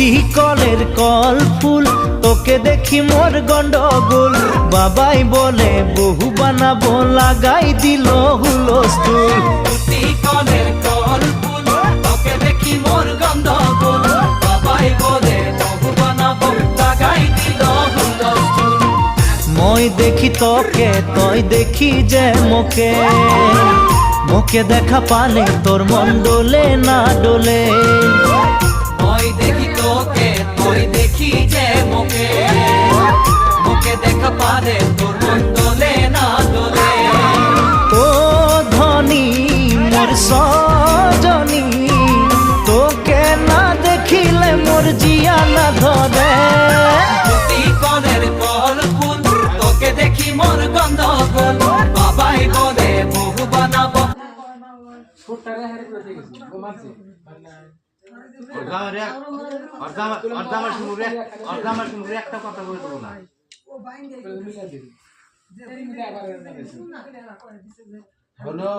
ফুটি কলের কল ফুল, তোকে দেখি মোর গন্ডগোল। বাবাই বলে বহু বানাবো, লাগাই দিল হুলস্থুল। ফুটি কলের কল ফুল, তোকে দেখি মোর গন্ডগোল। বাবাই বলে বহু বানাবো, লাগাই দিল হুলস্থুল। মই দেখি তোকে, তই দেখি যে মোকে, মোকে দেখা পালে তোর মন ডোলে না ডোলে। মই দেখি তোকে, তুই দেখি যে মোকে, মোকে দেখা পারে তোর মন দোলে না দোলে। ও ধনী মোর সজনী, তোকে না দেখিলে মোর জিয়া না ধরে। ফুটি কলের কল ফুল, তোকে দেখি মোর গন্ডগোল। বাবাই বলে বহু বানাবো। একটা কথা বলে দেবো না। হলো